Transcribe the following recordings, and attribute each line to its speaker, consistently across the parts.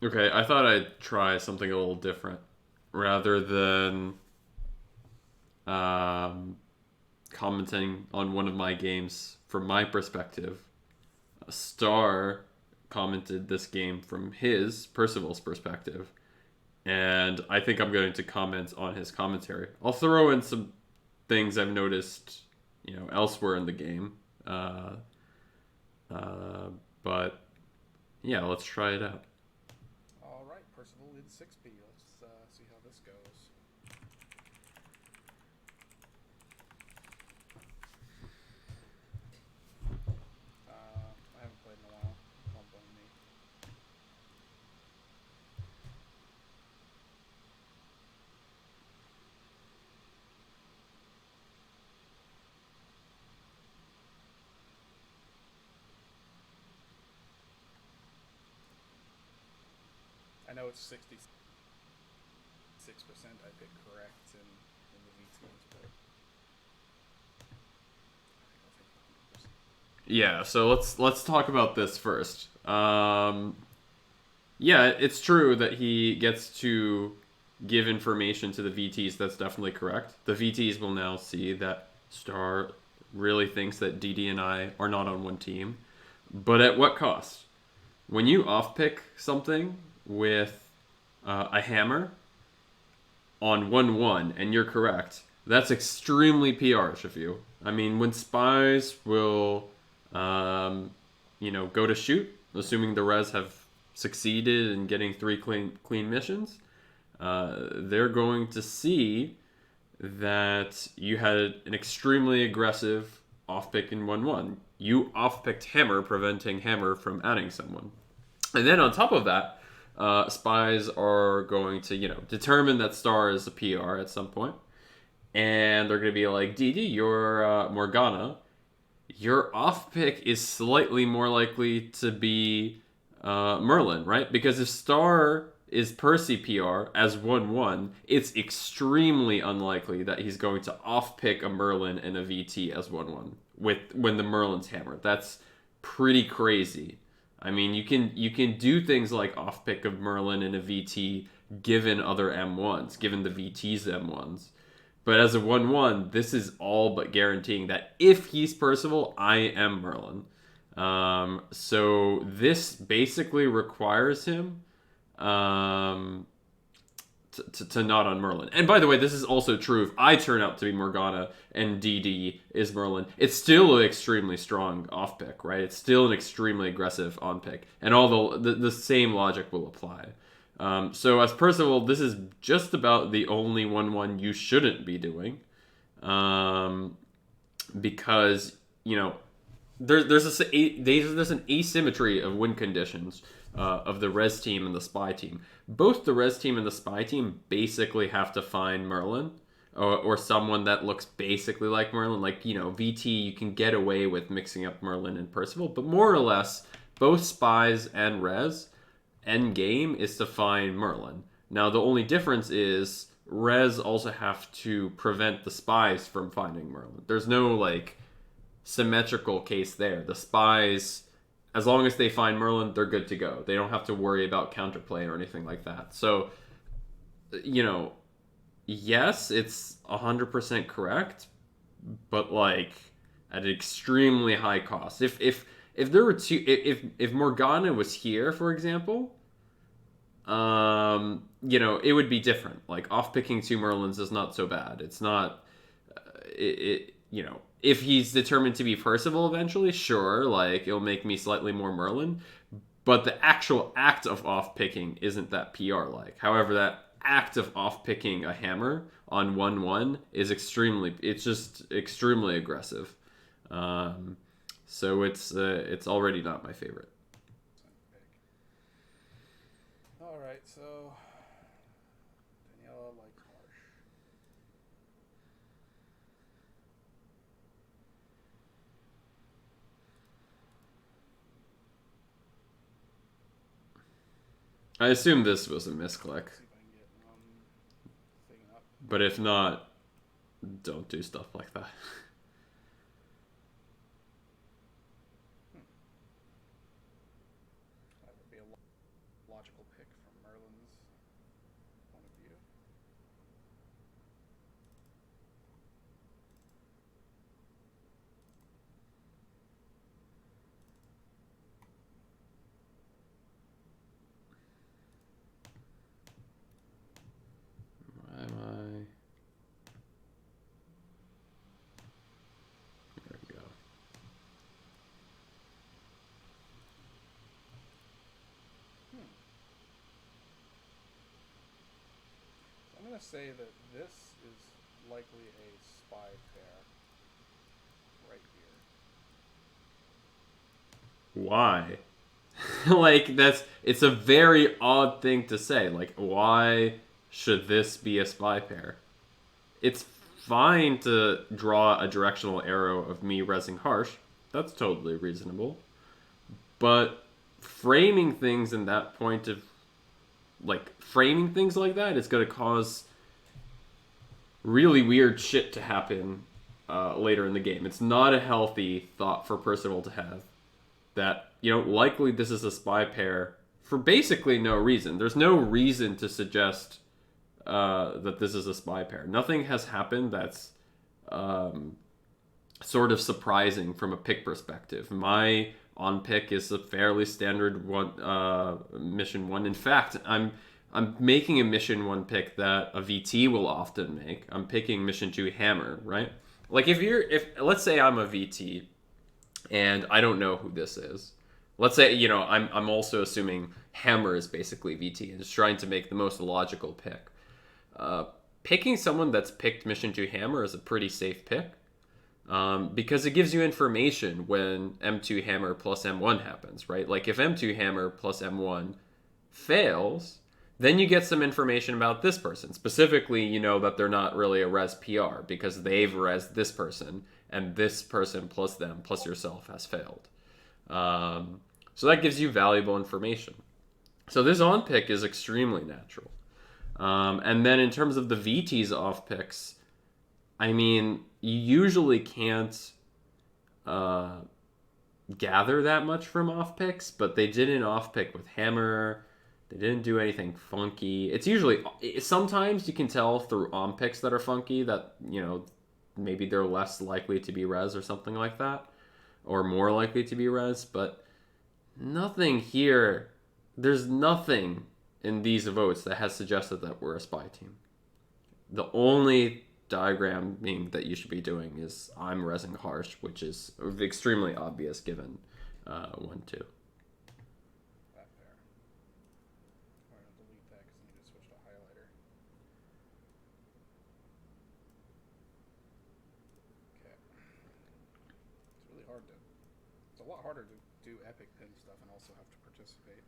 Speaker 1: Okay, I thought I'd try something a little different. Rather than um, commenting on one of my games from my perspective, a Star commented this game from his, Percival's perspective. And I think I'm going to comment on his commentary. I'll throw in some things I've noticed, elsewhere in the game. Uh, uh, but yeah, let's try it out.
Speaker 2: All right, Percival leads 6B. Let's see how this goes. I haven't played in a while. Don't blame me. I know it's 66% I picked correct in the VTs, but I think I'll take 100%.
Speaker 1: Yeah, so let's talk about this first. Yeah, it's true that he gets to give information to the VTs. That's definitely correct. The VTs will now see that Star really thinks that DD and I are not on one team, but at what cost? When you off pick something with a hammer on 1-1 and you're correct, that's extremely PR-ish of you. I mean, when spies will, go to shoot, assuming the res have succeeded in getting three clean missions, they're going to see that you had an extremely aggressive off pick in 1-1. You off picked Hammer, preventing Hammer from adding someone. And then on top of that, spies are going to, determine that Star is a PR at some point, and they're going to be like, DD, you're Morgana. Your off pick is slightly more likely to be Merlin, right? Because if Star is Percy PR as 1-1, it's extremely unlikely that he's going to off pick a Merlin and a VT as 1-1 with when the Merlin's hammered. That's pretty crazy. I mean, you can do things like off pick of Merlin and a VT given other M1s, given the VT's M1s. But as a 1-1, this is all but guaranteeing that if he's Percival, I am Merlin. So this basically requires him um, to not on Merlin. And by the way, this is also true if I turn out to be Morgana and DD is Merlin. It's still an extremely strong off pick, right? It's still an extremely aggressive on pick. And all the same logic will apply. So as Percival, this is just about the only 1-1 you shouldn't be doing. Um, because, there's an asymmetry of win conditions of the res team and the spy team. Both the res team and the spy team basically have to find Merlin or someone that looks basically like Merlin. Like, VT, you can get away with mixing up Merlin and Percival, but more or less, both spies and res end game is to find Merlin. Now, the only difference is res also have to prevent the spies from finding Merlin. There's no like symmetrical case there. The spies, as long as they find Merlin, they're good to go. They don't have to worry about counterplay or anything like that. So, you know, yes, it's 100% correct, but like at an extremely high cost. If there were two, if Morgana was here, for example, it would be different. Like off picking two Merlins is not so bad. It's not if he's determined to be Percival eventually, sure, like it'll make me slightly more Merlin. But the actual act of off picking isn't that PR like. However, that act of off picking a hammer on 1-1 is it's just extremely aggressive. Um, so it's already not my favorite.
Speaker 2: All right, so Daniela likes Marsh.
Speaker 1: I assume this was a misclick,
Speaker 2: Let's see if I can get thing up.
Speaker 1: but if not, don't do stuff like that.
Speaker 2: Hmm, that would be a lot. logical pick from Merlin's point of view.
Speaker 1: Why am I? There we go.
Speaker 2: I'm going to say that this is likely a spy pair right here.
Speaker 1: Why? Like, it's a very odd thing to say. Like, why should this be a spy pair? It's fine to draw a directional arrow of me resing Harsh. That's totally reasonable. But framing things in that point of, like, framing things like that is going to cause really weird shit to happen later in the game. It's not a healthy thought for Percival to have. That, likely this is a spy pair for basically no reason. There's no reason to suggest that this is a spy pair. Nothing has happened that's sort of surprising from a pick perspective. My on pick is a fairly standard mission one. In fact, I'm making a mission one pick that a VT will often make. I'm picking mission 2 Hammer, right? Like if let's say I'm a VT and I don't know who this is. Let's say, I'm also assuming Hammer is basically VT and just trying to make the most logical pick. Picking someone that's picked Mission 2 Hammer is a pretty safe pick because it gives you information when M2 Hammer plus M1 happens, right? Like if M2 Hammer plus M1 fails, then you get some information about this person. Specifically, you know that they're not really a res PR because they've res this person and this person plus them plus yourself has failed. So that gives you valuable information. So this on pick is extremely natural. And then in terms of the VT's off picks, I mean, you usually can't gather that much from off picks, but they did an off pick with Hammer. They didn't do anything funky. It's usually, sometimes you can tell through on picks that are funky that, maybe they're less likely to be res or something like that, or more likely to be res, but nothing here, there's nothing in these votes that has suggested that we're a spy team. The only diagram being that you should be doing is I'm resing Harsh, which is extremely obvious given 1-2.
Speaker 2: That pair. I'm going to delete that because I need to switch to highlighter. Okay. It's really hard to... It's a lot harder to do epic pin stuff and also have to participate.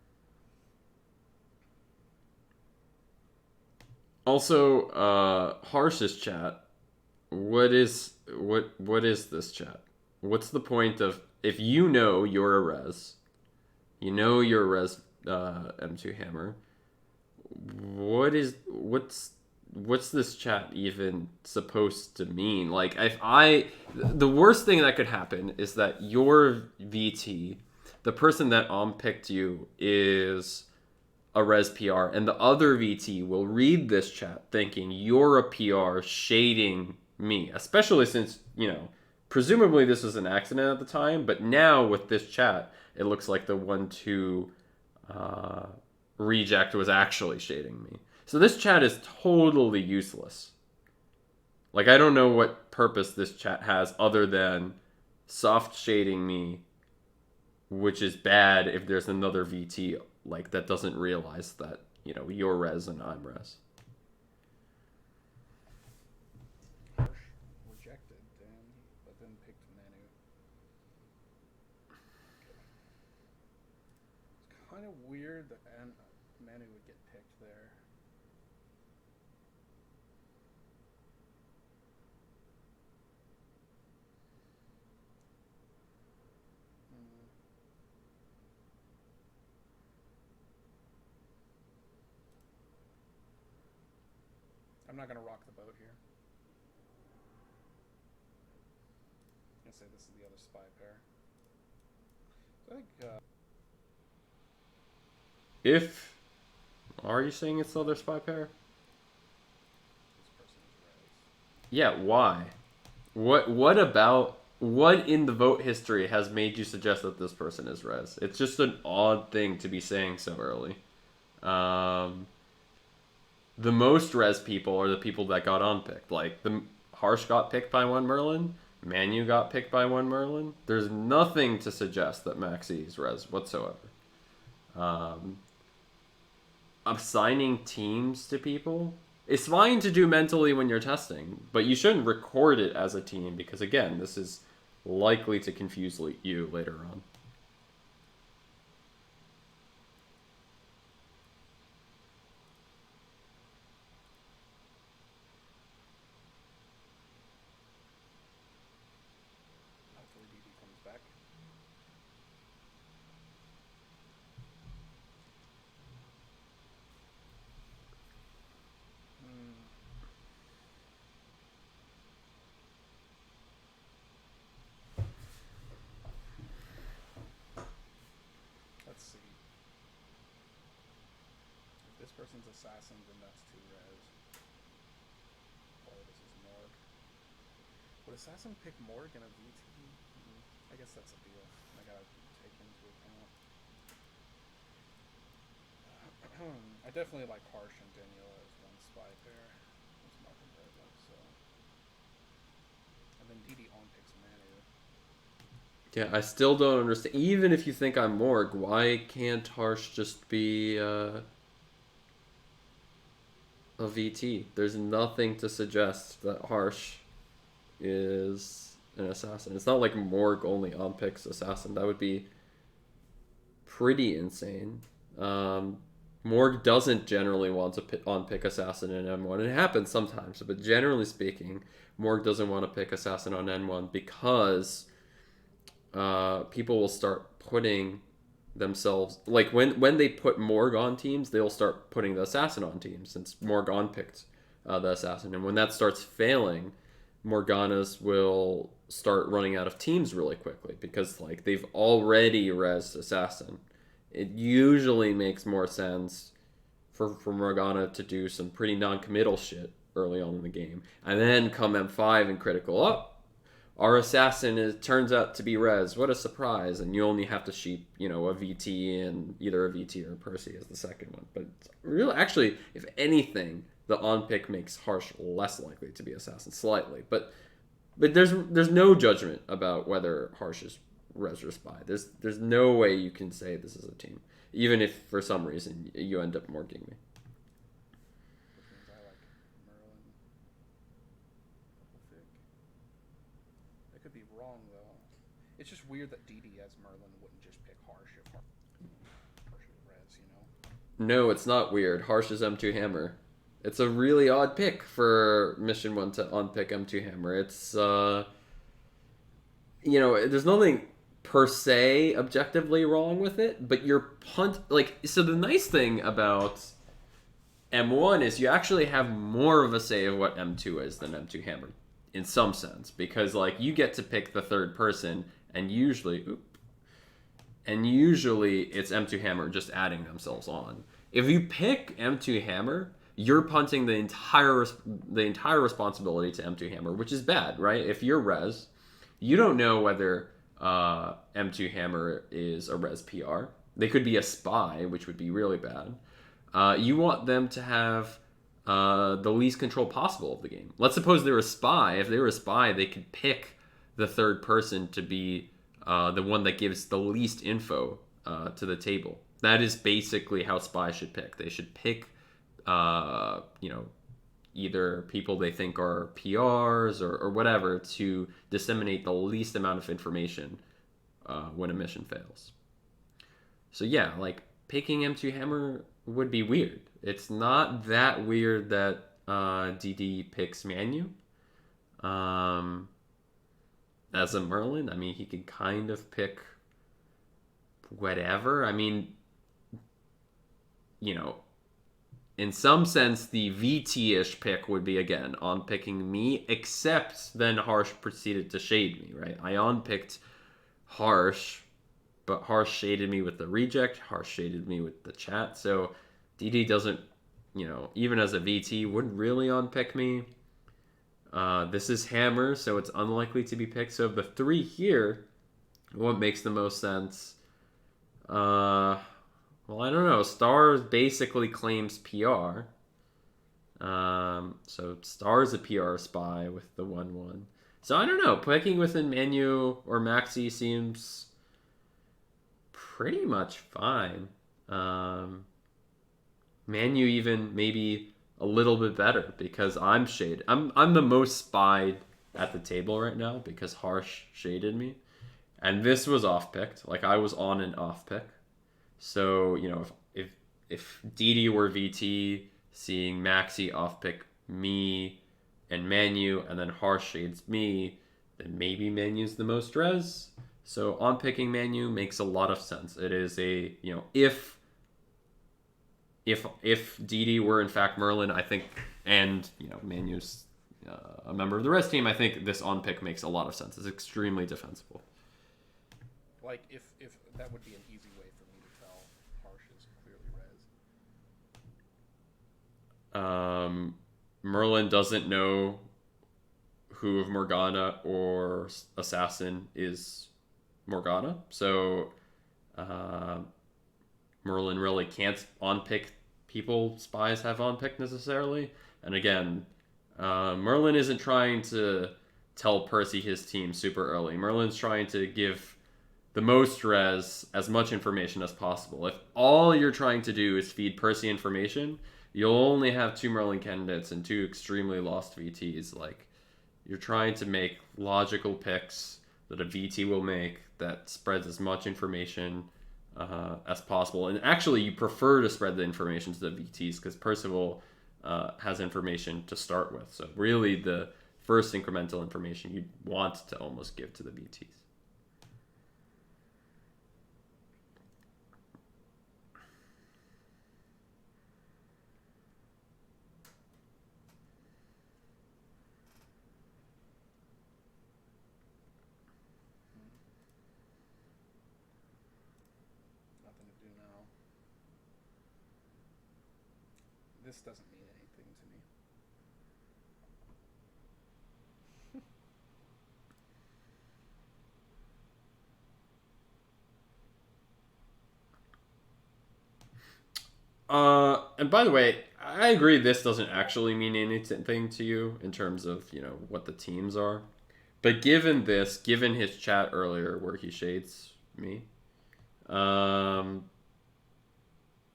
Speaker 1: Also, Harsh's chat. What is this chat? What's the point of if you know you're a res, you're a res M2 Hammer. What's this chat even supposed to mean? Like the worst thing that could happen is that your VT, the person that picked you is a res PR, and the other VT will read this chat thinking you're a PR shading me, especially since, presumably this was an accident at the time, but now with this chat, it looks like the 1-2 reject was actually shading me. So this chat is totally useless. Like, I don't know what purpose this chat has other than soft shading me, which is bad if there's another VT like that doesn't realize that, you're res and I'm res.
Speaker 2: Harsh rejected, but then picked Manu. Okay. It's kind of weird that Manu would get picked there. I'm not going to rock the boat here. I'm going to say this is the other spy pair. So I think...
Speaker 1: If Are you saying it's still their spy pair?
Speaker 2: This person is Rez.
Speaker 1: Yeah, why? What in the vote history has made you suggest that this person is Rez? It's just an odd thing to be saying so early. The most Rez people are the people that got unpicked. Like the Harsh got picked by one Merlin, Manu got picked by one Merlin. There's nothing to suggest that Maxi is Rez whatsoever. Um, Assigning teams to people, it's fine to do mentally when you're testing, but you shouldn't record it as a team because, again, this is likely to confuse you later on.
Speaker 2: Hopefully DD comes back. Hmm. Let's see. If this person's assassin, then that's 2 Rez. Oh, this is Morg. Would assassin pick Morg in a VT? I guess that's a deal. I gotta take into account. I definitely like Harsh and Daniela as one spy pair. There's nothing there though, so. And then DD on picks Manu.
Speaker 1: Yeah, I still don't understand. Even if you think I'm Morg, why can't Harsh just be a VT? There's nothing to suggest that Harsh is an assassin. It's not like Morg only on picks assassin. That would be pretty insane. Morg doesn't generally want to on pick assassin in N1. It happens sometimes, but generally speaking, Morg doesn't want to pick assassin on N1 because people will start putting themselves, like when they put Morg on teams, they'll start putting the assassin on teams since Morg on picked the assassin, and when that starts failing, Morganas will start running out of teams really quickly because like they've already rezzed assassin. It usually makes more sense for Morgana to do some pretty non-committal shit early on in the game, and then come M5 and critical up. Our assassin turns out to be Rez. What a surprise! And you only have to sheep, a VT and either a VT or a Percy as the second one. But really, actually, if anything, the on pick makes Harsh less likely to be assassin slightly. But there's no judgment about whether Harsh is Rez or spy. There's no way you can say this is a team, even if for some reason you end up morging me.
Speaker 2: Which means I like Merlin. Thick. I could be wrong though. It's just weird that DD as Merlin wouldn't just pick Harsh if Harsh is Rez,
Speaker 1: No, it's not weird. Harsh is M2 Hammer. It's a really odd pick for Mission 1 to unpick M2 Hammer. It's, there's nothing per se objectively wrong with it, but your so the nice thing about M1 is you actually have more of a say of what M2 is than M2 Hammer in some sense, because like you get to pick the third person and usually it's M2 Hammer just adding themselves on. If you pick M2 Hammer, you're punting the entire responsibility to M2 Hammer, which is bad, right? If you're Rez, you don't know whether M2 Hammer is a Rez PR. They could be a spy, which would be really bad. You want them to have the least control possible of the game. Let's suppose they're a spy. If they were a spy, they could pick the third person to be the one that gives the least info to the table. That is basically how spies should pick. They should pick either people they think are PRs or whatever to disseminate the least amount of information when a mission fails. So yeah, like picking M2 Hammer would be weird. It's not that weird that DD picks Manu as a Merlin. I mean, he could kind of pick whatever. I mean, in some sense, the VT-ish pick would be, again, on picking me, except then Harsh proceeded to shade me, right? I on-picked Harsh, but Harsh shaded me with the reject, Harsh shaded me with the chat, so DD doesn't, even as a VT, wouldn't really unpick me. This is Hammer, so it's unlikely to be picked. So of the three here, what makes the most sense? Well, I don't know. Stars basically claims PR. So Star's a PR spy with the 1-1. So I don't know. Picking within Manu or Maxi seems pretty much fine. Manu even maybe a little bit better because I'm shaded. I'm the most spied at the table right now because Harsh shaded me. And this was off picked. Like I was on an off pick. So, if DD were VT, seeing Maxi off pick me and Manu, and then Harsh shades me, then maybe Manu's the most res. So on picking Manu makes a lot of sense. It is a, if DD were in fact Merlin, I think, and Manu's a member of the res team, I think this on pick makes a lot of sense. It's extremely defensible.
Speaker 2: Like if that would be an easy way for me to tell Harsh is clearly res.
Speaker 1: Merlin doesn't know who of Morgana or Assassin is Morgana, so Merlin really can't on-pick people spies have on-pick necessarily. And again, Merlin isn't trying to tell Percy his team super early. Merlin's trying to give the most res as much information as possible. If all you're trying to do is feed Percy information, you'll only have 2 Merlin candidates and 2 extremely lost VTs. Like, you're trying to make logical picks that a VT will make that spreads as much information as possible. And actually, you prefer to spread the information to the VTs because Percival has information to start with. So really, the first incremental information you want to almost give to the VTs.
Speaker 2: Nothing to do now. This doesn't mean anything to me.
Speaker 1: And by the way, I agree this doesn't actually mean anything to you in terms of, what the teams are. But given his chat earlier where he shades me,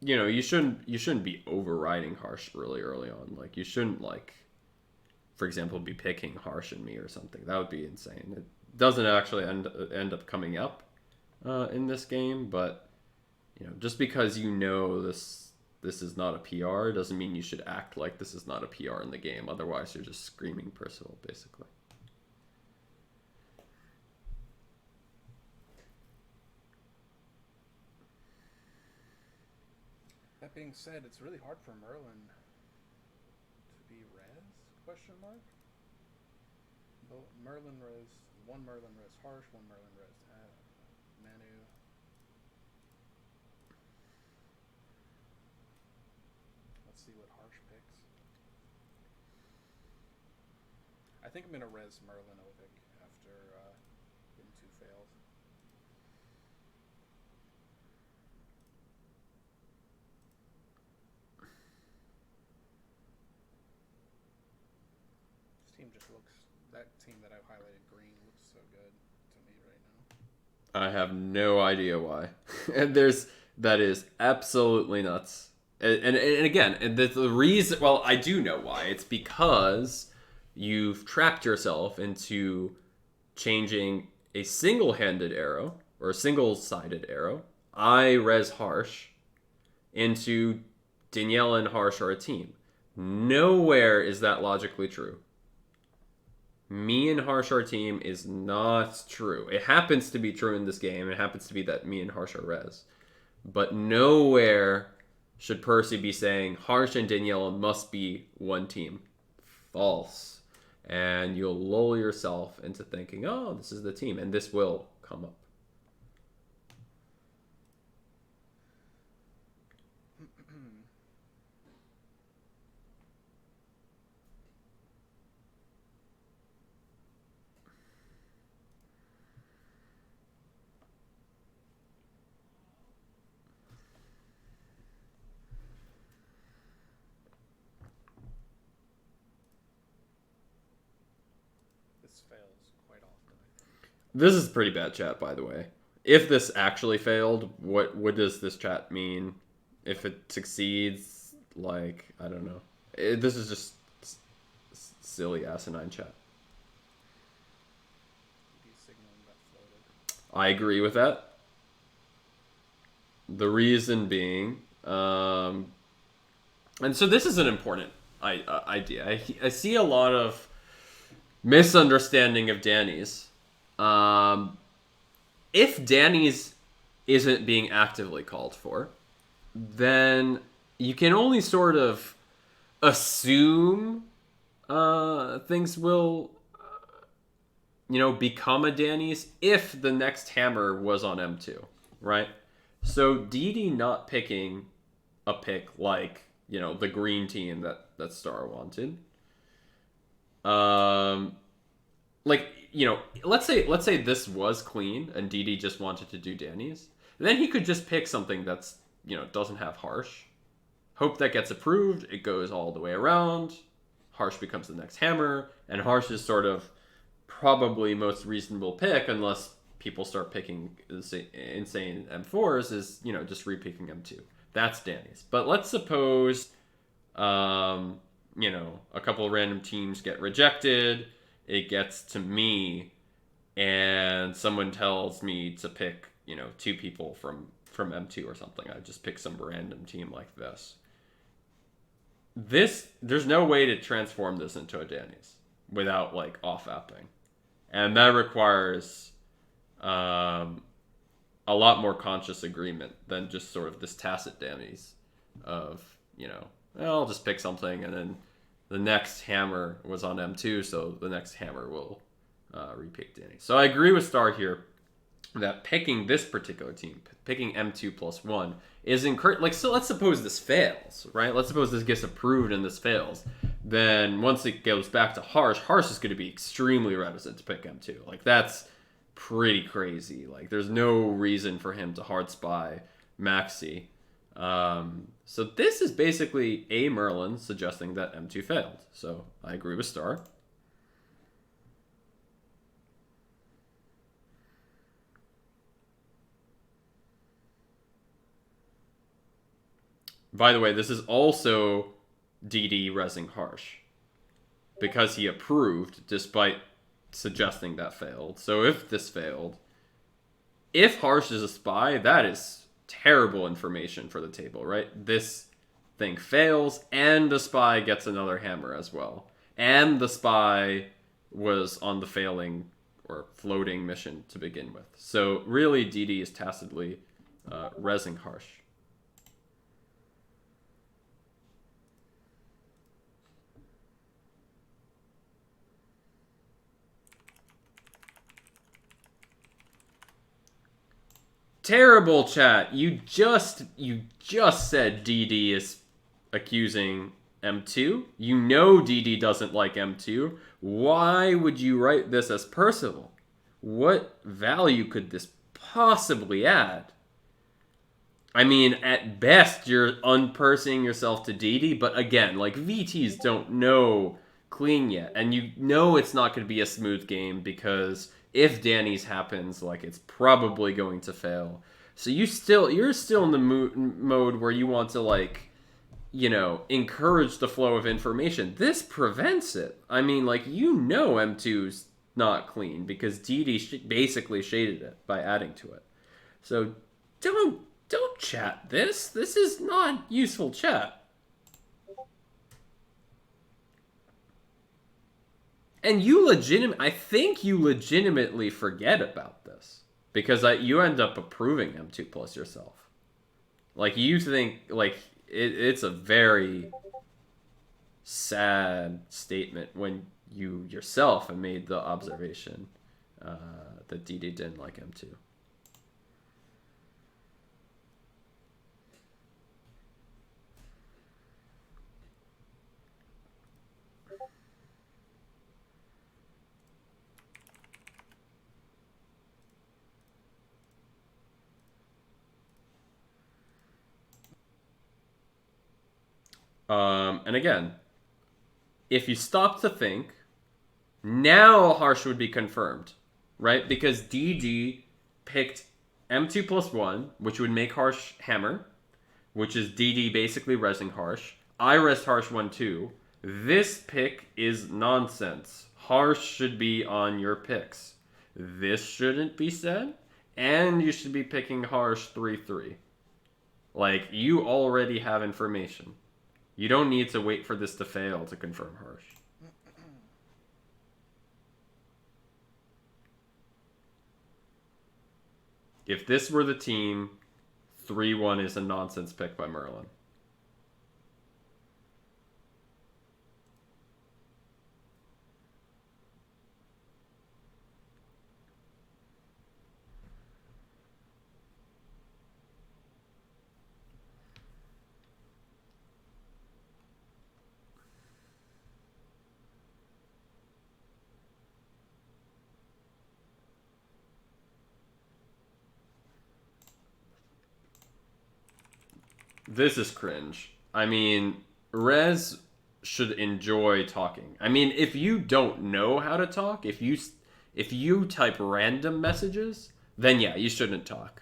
Speaker 1: you shouldn't be overriding Harsh really early on. Like you shouldn't for example, be picking Harsh and me or something. That would be insane. It doesn't actually end up coming up in this game, but just because this is not a PR doesn't mean you should act like this is not a PR in the game. Otherwise, you're just screaming Percival, basically.
Speaker 2: That being said, it's really hard for Merlin to be res? Question mark. Merlin res, one Merlin res Harsh, one Merlin res Manu. Let's see what Harsh picks. I think I'm gonna res Merlin Ovik after getting 2 fails. Team just looks, that team that I've highlighted green looks so good to me right now.
Speaker 1: I have no idea why. And that is absolutely nuts. And again, and the reason, well, I do know why. It's because you've trapped yourself into changing a single-handed arrow or a single-sided arrow, I res Harsh, into Danielle and Harsh are a team. Nowhere is that logically true. Me and Harsh are a team is not true. It happens to be true in this game. It happens to be that me and Harsh are res. But nowhere should Percy be saying Harsh and Danielle must be one team. False. And you'll lull yourself into thinking, oh, this is the team. And this will come up.
Speaker 2: this fails quite often, I think.
Speaker 1: This is pretty bad chat, by the way. If this actually failed, what does this chat mean? If it succeeds, like, I don't know. This is just silly asinine chat.
Speaker 2: Signaling got floated.
Speaker 1: I agree with that. The reason being, and so this is an important idea. I see a lot of misunderstanding of Danny's. If Danny's isn't being actively called for, then you can only sort of assume things will, become a Danny's if the next hammer was on M2, right? So DD not picking a pick like, the green team that Star wanted. Like, let's say this was clean and DD just wanted to do Danny's. Then he could just pick something that's, doesn't have Harsh. Hope that gets approved. It goes all the way around. Harsh becomes the next hammer. And Harsh is sort of probably most reasonable pick unless people start picking insane M4s is, just repicking M2. That's Danny's. But let's suppose, a couple of random teams get rejected. It gets to me and someone tells me to pick, two people from M2 or something. I just pick some random team like this. There's no way to transform this into a Danny's without like off-apping. And that requires a lot more conscious agreement than just sort of this tacit Danny's of, I'll just pick something and then the next hammer was on M2, so the next hammer will repick Danny. So I agree with Star here that picking this particular team, picking M2 plus 1, is encouraged. Like, so let's suppose this fails, right? Let's suppose this gets approved and this fails. Then once it goes back to Harsh, Harsh is going to be extremely reticent to pick M2. Like, that's pretty crazy. Like, there's no reason for him to hard spy Maxi. So this is basically a Merlin suggesting that M2 failed. So I agree with Star. By the way, this is also DD resing Harsh because he approved despite suggesting that failed. So if this failed, if Harsh is a spy, that is terrible information for the table, right? This thing fails and the spy gets another hammer as well. And the spy was on the failing or floating mission to begin with. So really DD is tacitly resing Harsh. Terrible chat. You just said DD is accusing M2. You know DD doesn't like M2. Why would you write this as personal? What value could this possibly add? I mean, at best, you're unpursing yourself to DD, but again, like, VTs don't know clean yet, and you know it's not going to be a smooth game because if Danny's happens, like, it's probably going to fail. So you're still in the mode where you want to, like, encourage the flow of information. This prevents it. I mean, like, M2's not clean because DD basically shaded it by adding to it. So don't chat this. This is not useful chat. And I think you legitimately forget about this because you end up approving M2 plus yourself. Like, you think, like, it's a very sad statement when you yourself have made the observation that DD didn't like M2. And again, if you stop to think, Now Harsh would be confirmed, right? Because DD picked M2 plus 1, which would make Harsh hammer, which is DD basically resing Harsh. I rest Harsh 1 2. This pick is nonsense. Harsh should be on your picks. This shouldn't be said, and you should be picking Harsh 3 3. Like, you already have information. You don't need to wait for this to fail to confirm Harsh. If this were the team, 3-1 is a nonsense pick by Merlin. This is cringe. I mean, Rez should enjoy talking. I mean, if you don't know how to talk, if you type random messages, then yeah, you shouldn't talk.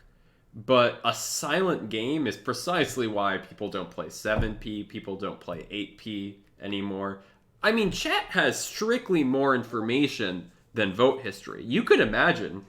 Speaker 1: But a silent game is precisely why people don't play 7P, people don't play 8P anymore. I mean, chat has strictly more information than vote history. You could imagine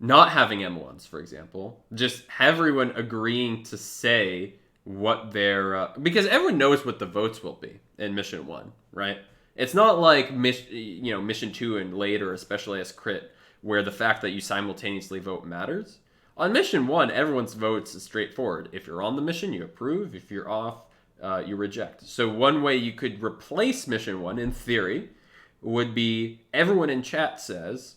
Speaker 1: not having M1s, for example, just everyone agreeing to say what their because everyone knows what the votes will be in mission 1, right? It's not like mission 2 and later, especially as crit, where the fact that you simultaneously vote matters. On mission 1, everyone's votes is straightforward. If you're on the mission, you approve. If you're off, you reject. So one way you could replace mission 1, in theory, would be everyone in chat says,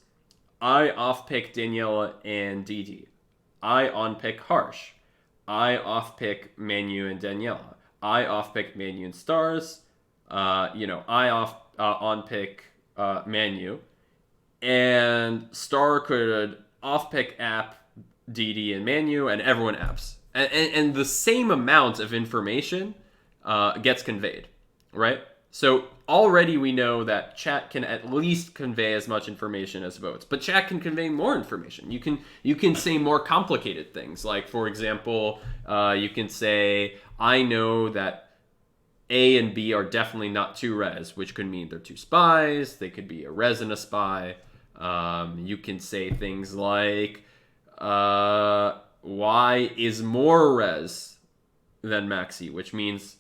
Speaker 1: I off-pick Daniela and DD. I on-pick Harsh. I off-pick Manu and Daniela. I off-pick Manu and Stars. I on-pick Manu. And Star could off-pick App, DD, and Manu, and everyone apps. And the same amount of information gets conveyed, right? So already we know that chat can at least convey as much information as votes, but chat can convey more information. You can say more complicated things, like for example, you can say, I know that A and B are definitely not 2 res, which could mean they're 2 spies. They could be a res and a spy. You can say things like, Y is more res than Maxi, which means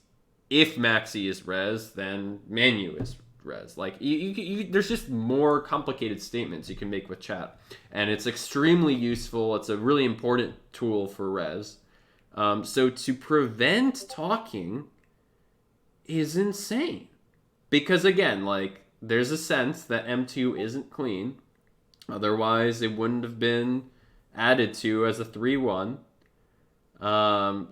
Speaker 1: if Maxi is res, then Manu is res. Like, there's just more complicated statements you can make with chat. And it's extremely useful. It's a really important tool for res. So to prevent talking is insane. Because, again, like, there's a sense that M2 isn't clean. Otherwise, it wouldn't have been added to as a 3-1.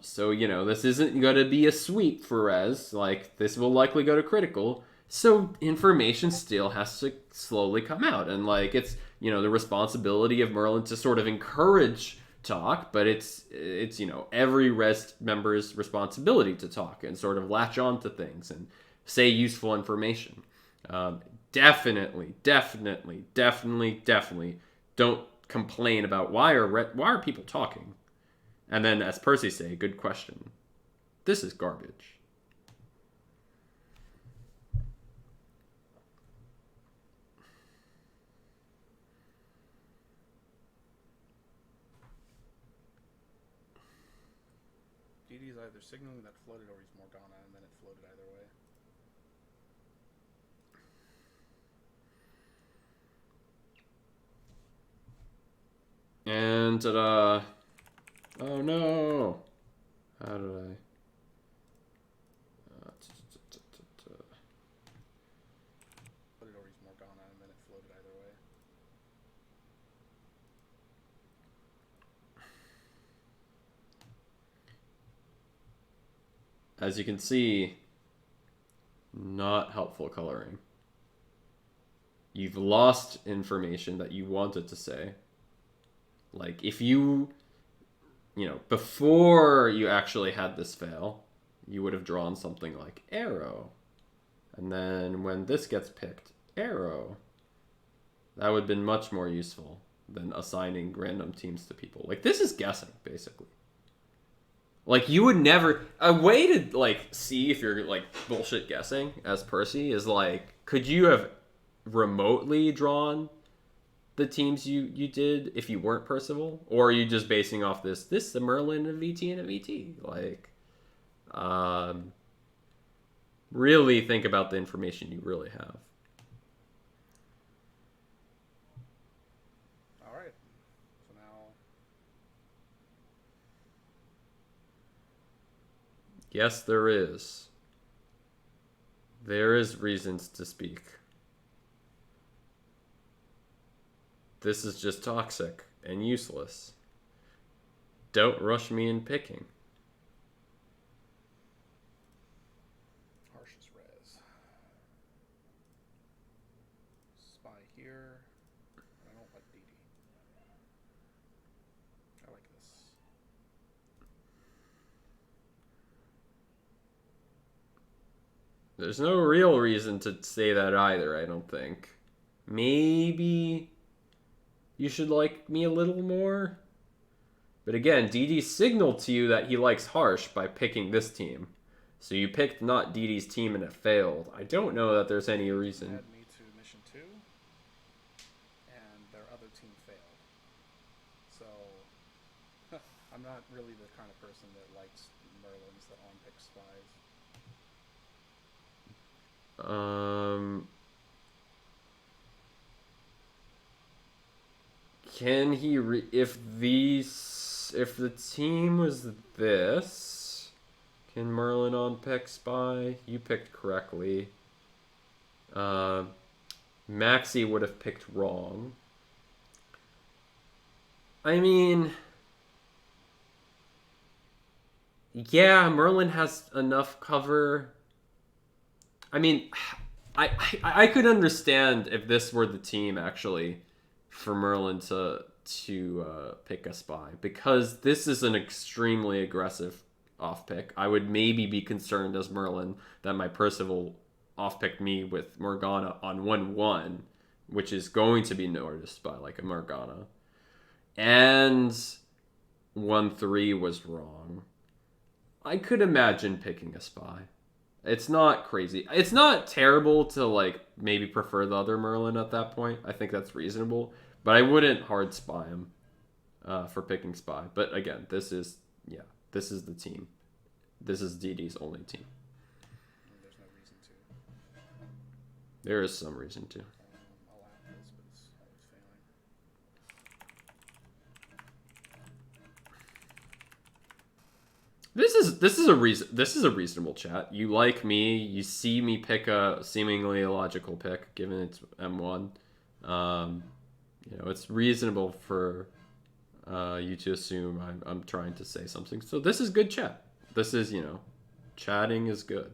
Speaker 1: So, this isn't going to be a sweep for res. Like, this will likely go to critical. So, information still has to slowly come out. And, like, it's, the responsibility of Merlin to sort of encourage talk, but it's every res member's responsibility to talk and sort of latch on to things and say useful information. Definitely don't complain about why are people talking. And then, as Percy say, good question. This is garbage.
Speaker 2: DD's either signaling that floated or he's Morgana, and then it floated either way.
Speaker 1: And ta-da. Oh no! How did I?
Speaker 2: Floated or he's Morgana, and then it floated either way.
Speaker 1: As you can see, not helpful coloring. You've lost information that you wanted to say. Like, if before you actually had this fail, you would have drawn something like arrow. And then when this gets picked, arrow. That would have been much more useful than assigning random teams to people. Like, this is guessing, basically. Like, you would never... A way to, like, see if you're, like, bullshit guessing as Percy is, like, could you have remotely drawn the teams you did if you weren't Percival? Or are you just basing off this is a Merlin, a VT, and a VT? Like, really think about the information you really have.
Speaker 2: All right. So now...
Speaker 1: Yes, there is. There is reasons to speak. This is just toxic and useless. Don't rush me in picking.
Speaker 2: Harsh's res. Spy here. I don't like DD. I like this.
Speaker 1: There's no real reason to say that either, I don't think. Maybe you should like me a little more? But again, DD signaled to you that he likes Harsh by picking this team. So you picked not DD's team and it failed. I don't know that there's any reason.
Speaker 2: Add me to mission 2. And their other team failed. So, I'm not really the kind of person that likes Merlins that on-pick spies.
Speaker 1: Can he if the team was this, can Merlin on pick spy? You picked correctly. Maxi would have picked wrong. I mean, yeah, Merlin has enough cover. I mean, I could understand if this were the team actually for Merlin to pick a spy, because this is an extremely aggressive off pick. I would maybe be concerned as Merlin that my Percival off picked me with Morgana on 1-1, which is going to be noticed by like a Morgana, and 1-3 was wrong. I could imagine picking a spy. It's not crazy. It's not terrible to like maybe prefer the other Merlin at that point. I think that's reasonable. But I wouldn't hard spy him for picking spy. But again, this is the team. This is DD's only team.
Speaker 2: There's no reason to.
Speaker 1: There is some reason to.
Speaker 2: I'll add this, but it's always failing.
Speaker 1: This is a reasonable chat. You like me. You see me pick a seemingly illogical pick, given it's M1. It's reasonable for you to assume I'm trying to say something. So this is good chat. This is, chatting is good.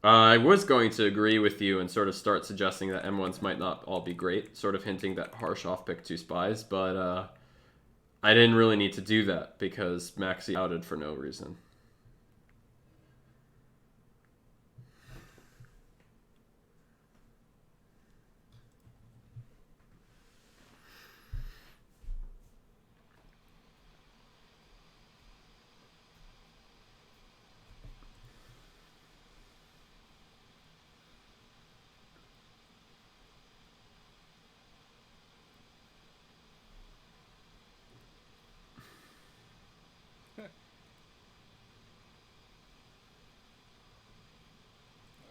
Speaker 1: I was going to agree with you and sort of start suggesting that M1s might not all be great, sort of hinting that Harsh off-pick 2 spies, but I didn't really need to do that because Maxi outed for no reason.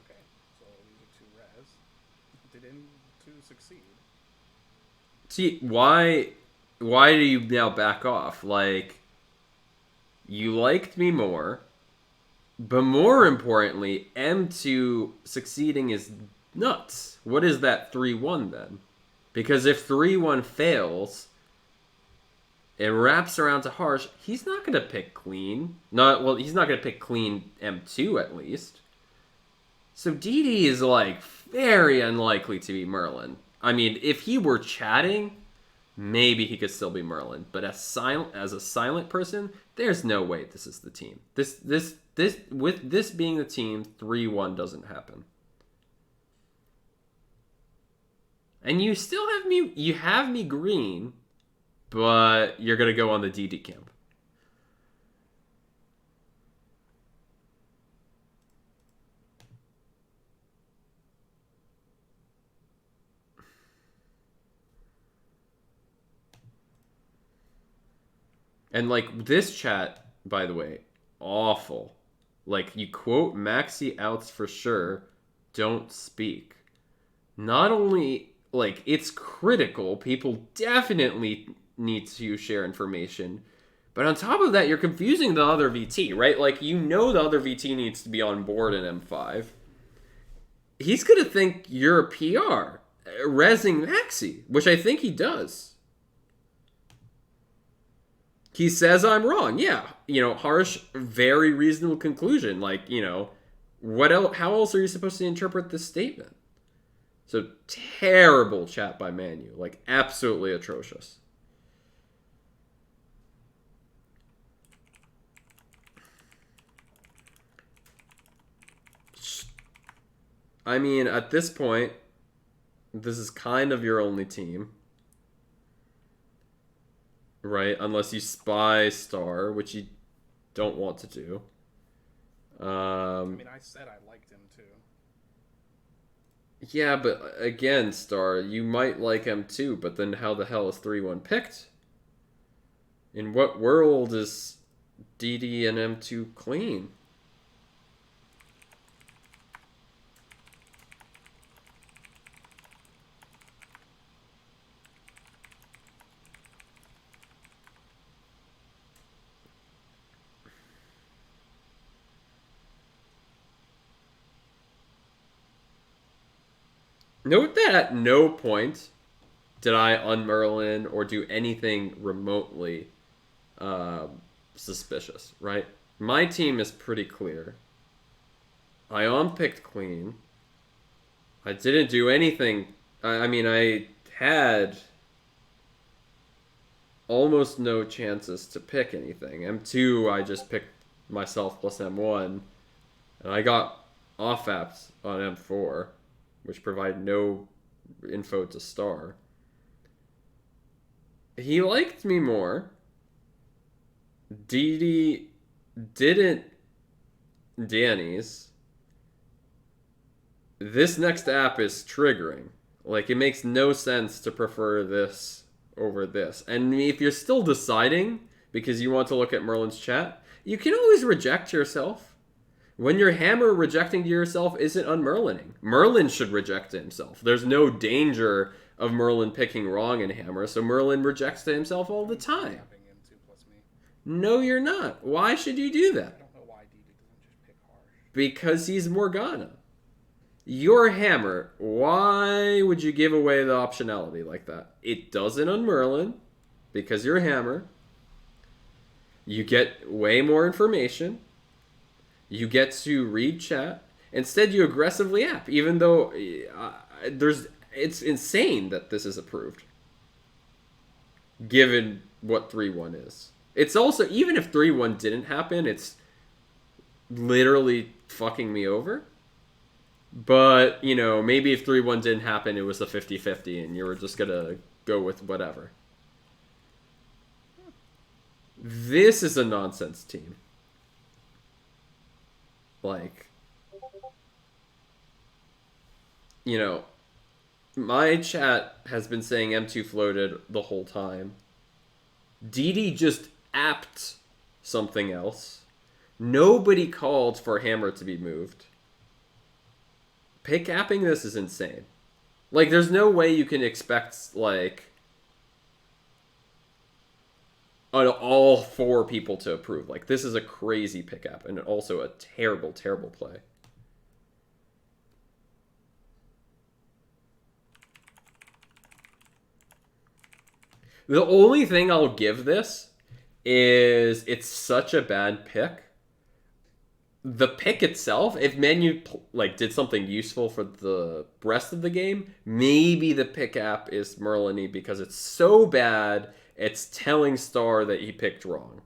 Speaker 2: Okay, so these are 2 res. Did any 2 succeed?
Speaker 1: See, why do you now back off? Like, you liked me more, but more importantly, M2 succeeding is nuts. What is that 3-1 then? Because if 3-1 fails, it wraps around to Harsh. He's not going to pick clean. He's not going to pick clean M2 at least. So DD is like very unlikely to be Merlin. I mean, if he were chatting, maybe he could still be Merlin. But as a silent person, there's no way this is the team. This with this being the team, 3-1 doesn't happen. And you still have me. You have me green, but you're gonna go on the DD camp. And like this chat, by the way, awful. Like you quote Maxi outs for sure, don't speak. Not only like it's critical, people definitely need to share information. But on top of that, you're confusing the other VT, right? Like you know the other VT needs to be on board in M5. He's gonna think you're a PR, rezzing Maxi, which I think he does. He says I'm wrong. Yeah, harsh, very reasonable conclusion. Like, what else? How else are you supposed to interpret this statement? So terrible chat by Manu, like absolutely atrocious. I mean, at this point, this is kind of your only team. Right? Unless you spy Star, which you don't want to do.
Speaker 2: I mean, I said I liked him too.
Speaker 1: Yeah, but again, Star, you might like him too, but then how the hell is 3-1 picked? In what world is DD and M2 clean? Note that at no point did I unmerlin or do anything remotely suspicious, right? My team is pretty clear. Ion picked clean. I didn't do anything. I mean, I had almost no chances to pick anything. M2, I just picked myself plus M1. And I got off-apps on M4, which provide no info to Star. He liked me more. DD didn't Danny's. This next app is triggering. Like, it makes no sense to prefer this over this. And if you're still deciding because you want to look at Merlin's chat, you can always reject yourself. When your hammer rejecting to yourself isn't unmerlining. Merlin should reject to himself. There's no danger of Merlin picking wrong in hammer, so Merlin rejects to himself all the time. No, you're not. Why should you do that?
Speaker 2: I don't know why DD doesn't just pick harsh.
Speaker 1: Because he's Morgana. Your hammer, why would you give away the optionality like that? It doesn't on Merlin, because you're hammer. You get way more information. You get to read chat. Instead, you aggressively app, even though it's insane that this is approved, given what 3-1 is. It's also, even if 3-1 didn't happen, it's literally fucking me over. But, maybe if 3-1 didn't happen, it was a 50-50 and you were just going to go with whatever. This is a nonsense team. Like, my chat has been saying M2 floated the whole time. DD just apped something else. Nobody called for hammer to be moved. Pick apping this is insane. Like, there's no way you can expect, like, all 4 people to approve. Like, this is a crazy pick app and also a terrible, terrible play. The only thing I'll give this is it's such a bad pick. the pick itself, if Manu like did something useful for the rest of the game, maybe the pick app is Merliny because it's so bad it's telling Star that he picked wrong,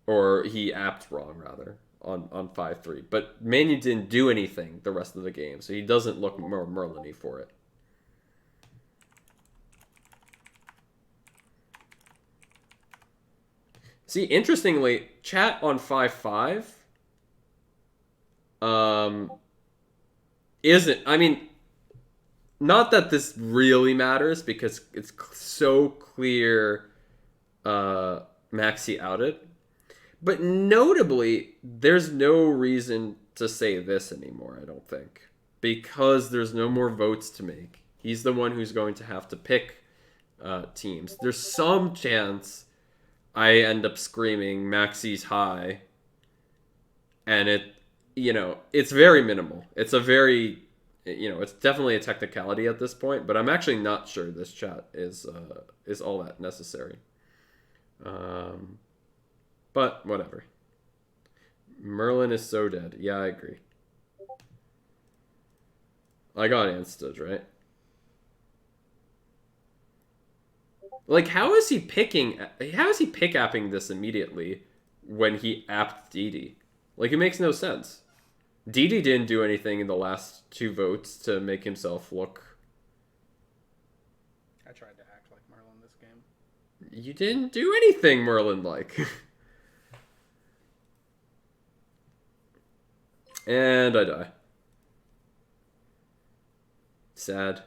Speaker 1: or he apped wrong rather on 5-3. But Manu didn't do anything the rest of the game, so he doesn't look more Merliny for it. See, interestingly, chat on 5-5 isn't. I mean, not that this really matters because it's so clear Maxi outed. But notably, there's no reason to say this anymore, I don't think. Because there's no more votes to make. He's the one who's going to have to pick teams. There's some chance I end up screaming Maxi's high, and it's very minimal. It's a very, it's definitely a technicality at this point, but I'm actually not sure this chat is all that necessary. But whatever. Merlin is so dead. Yeah, I agree. I got answered, right? Like, how is he pick-apping this immediately when he apped Didi? Like, it makes no sense. Didi didn't do anything in the last 2 votes to make himself look...
Speaker 2: I tried to act like Merlin this game.
Speaker 1: You didn't do anything Merlin-like. And I die. Sad.